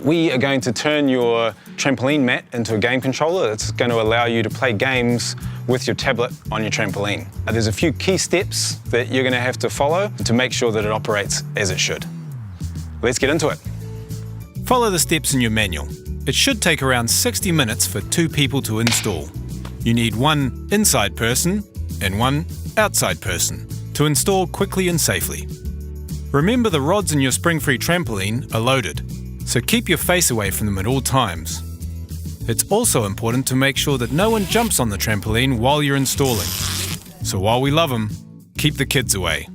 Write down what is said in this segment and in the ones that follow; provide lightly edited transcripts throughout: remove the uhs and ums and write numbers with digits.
We are going to turn your trampoline mat into a game controller that's going to allow you to play games with your tablet on your trampoline. There's a few key steps that you're going to have to follow to make sure that it operates as it should. Let's get into it. Follow the steps in your manual. It should take around 60 minutes for 2 people to install. You need one inside person and one outside person to install quickly and safely. Remember, the rods in your Springfree trampoline are loaded, so keep your face away from them at all times. It's also important to make sure that no one jumps on the trampoline while you're installing. So while we love them, keep the kids away.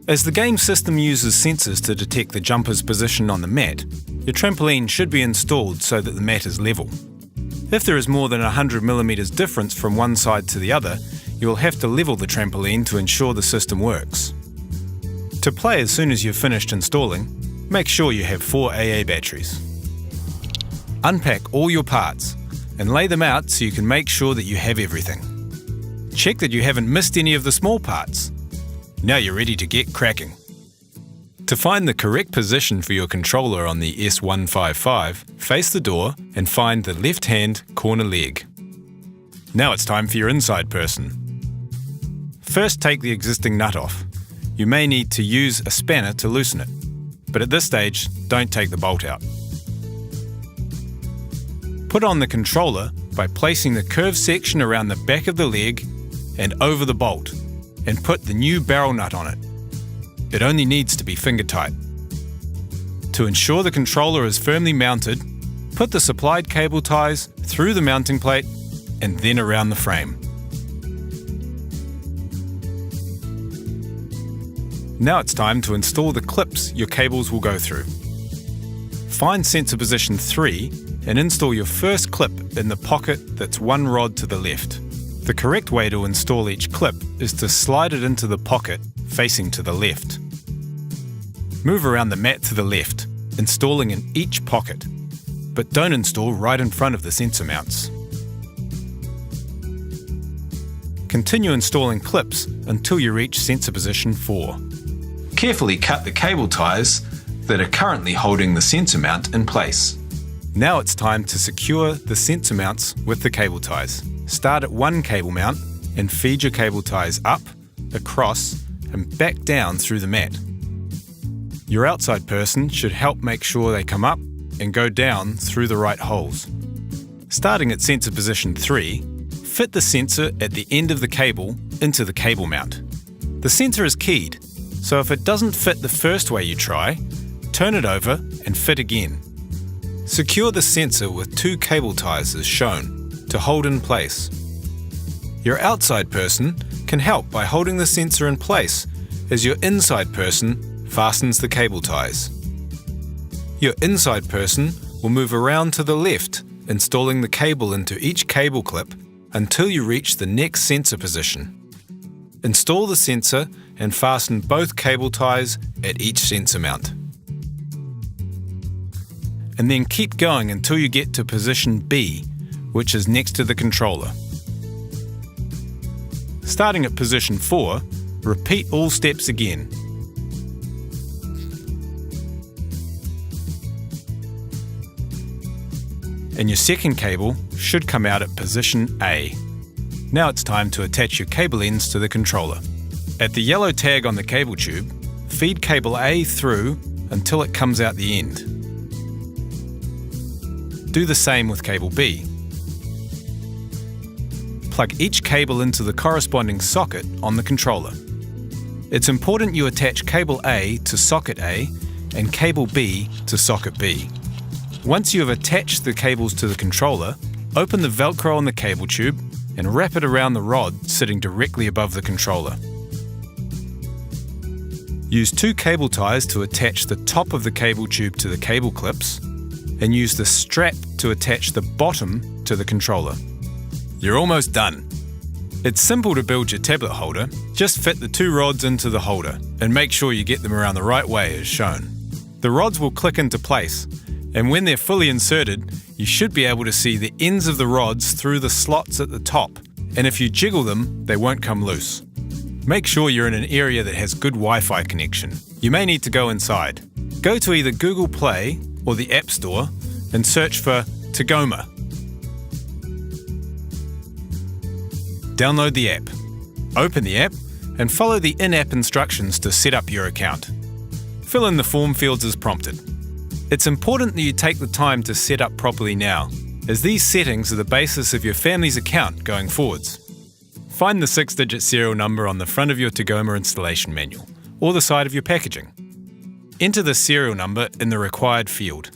As the game system uses sensors to detect the jumper's position on the mat, your trampoline should be installed so that the mat is level. If there is more than 100mm difference from one side to the other, you will have to level the trampoline to ensure the system works. To play as soon as you've finished installing, make sure you have 4 AA batteries. Unpack all your parts and lay them out so you can make sure that you have everything. Check that you haven't missed any of the small parts. Now you're ready to get cracking. To find the correct position for your controller on the S155, face the door and find the left-hand corner leg. Now it's time for your inside person. First, take the existing nut off. You may need to use a spanner to loosen it, but at this stage, don't take the bolt out. Put on the controller by placing the curved section around the back of the leg and over the bolt, and put the new barrel nut on it. It only needs to be finger tight. To ensure the controller is firmly mounted, put the supplied cable ties through the mounting plate and then around the frame. Now it's time to install the clips your cables will go through. Find sensor position 3 and install your first clip in the pocket that's 1 rod to the left. The correct way to install each clip is to slide it into the pocket facing to the left. Move around the mat to the left, installing in each pocket, but don't install right in front of the sensor mounts. Continue installing clips until you reach sensor position 4. Carefully cut the cable ties that are currently holding the sensor mount in place. Now it's time to secure the sensor mounts with the cable ties. Start at one cable mount and feed your cable ties up, across, and back down through the mat. Your outside person should help make sure they come up and go down through the right holes. Starting at sensor position 3, fit the sensor at the end of the cable into the cable mount. The sensor is keyed, so if it doesn't fit the first way you try, turn it over and fit again. Secure the sensor with 2 cable ties as shown to hold in place. Your outside person can help by holding the sensor in place as your inside person fastens the cable ties. Your inside person will move around to the left, installing the cable into each cable clip until you reach the next sensor position. Install the sensor and fasten both cable ties at each sensor mount. And then keep going until you get to position B, which is next to the controller. Starting at position 4, repeat all steps again. And your second cable should come out at position A. Now it's time to attach your cable ends to the controller. At the yellow tag on the cable tube, feed cable A through until it comes out the end. Do the same with cable B. Plug each cable into the corresponding socket on the controller. It's important you attach cable A to socket A and cable B to socket B. Once you have attached the cables to the controller, open the Velcro on the cable tube and wrap it around the rod sitting directly above the controller. Use 2 cable ties to attach the top of the cable tube to the cable clips, and use the strap to attach the bottom to the controller. You're almost done. It's simple to build your tablet holder. Just fit the 2 rods into the holder and make sure you get them around the right way as shown. The rods will click into place, and when they're fully inserted, you should be able to see the ends of the rods through the slots at the top, and if you jiggle them, they won't come loose. Make sure you're in an area that has good Wi-Fi connection. You may need to go inside. Go to either Google Play or the App Store and search for tgoma. Download the app. Open the app and follow the in-app instructions to set up your account. Fill in the form fields as prompted. It's important that you take the time to set up properly now, as these settings are the basis of your family's account going forwards. Find the 6-digit serial number on the front of your tgoma installation manual, or the side of your packaging. Enter the serial number in the required field.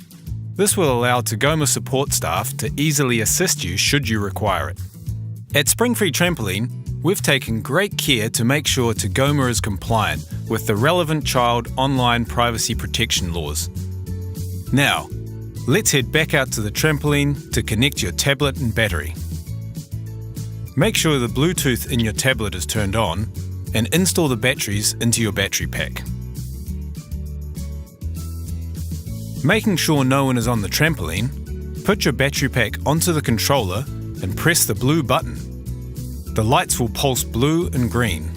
This will allow tgoma support staff to easily assist you should you require it. At Springfree Trampoline, we've taken great care to make sure tgoma is compliant with the relevant child online privacy protection laws. Now, let's head back out to the trampoline to connect your tablet and battery. Make sure the Bluetooth in your tablet is turned on and install the batteries into your battery pack. Making sure no one is on the trampoline, put your battery pack onto the controller and press the blue button. The lights will pulse blue and green.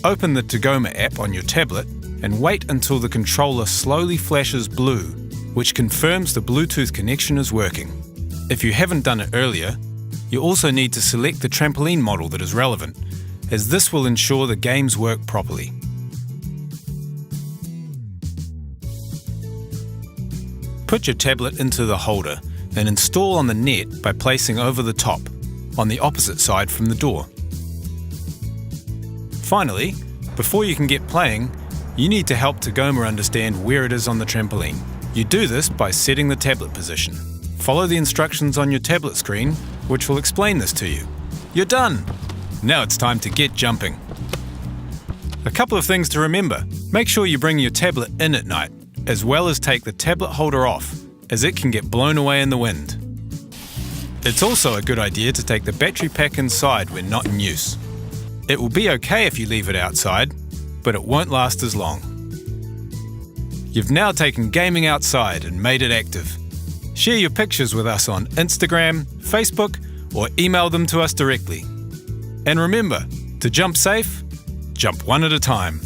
Open the tgoma app on your tablet and wait until the controller slowly flashes blue, which confirms the Bluetooth connection is working. If you haven't done it earlier, you also need to select the trampoline model that is relevant, as this will ensure the games work properly. Put your tablet into the holder and install on the net by placing over the top, on the opposite side from the door. Finally, before you can get playing, you need to help tgoma understand where it is on the trampoline. You do this by setting the tablet position. Follow the instructions on your tablet screen, which will explain this to you. You're done! Now it's time to get jumping. A couple of things to remember. Make sure you bring your tablet in at night, as well as take the tablet holder off, as it can get blown away in the wind. It's also a good idea to take the battery pack inside when not in use. It will be okay if you leave it outside, but it won't last as long. You've now taken gaming outside and made it active. Share your pictures with us on Instagram, Facebook, or email them to us directly. And remember, to jump safe, jump one at a time.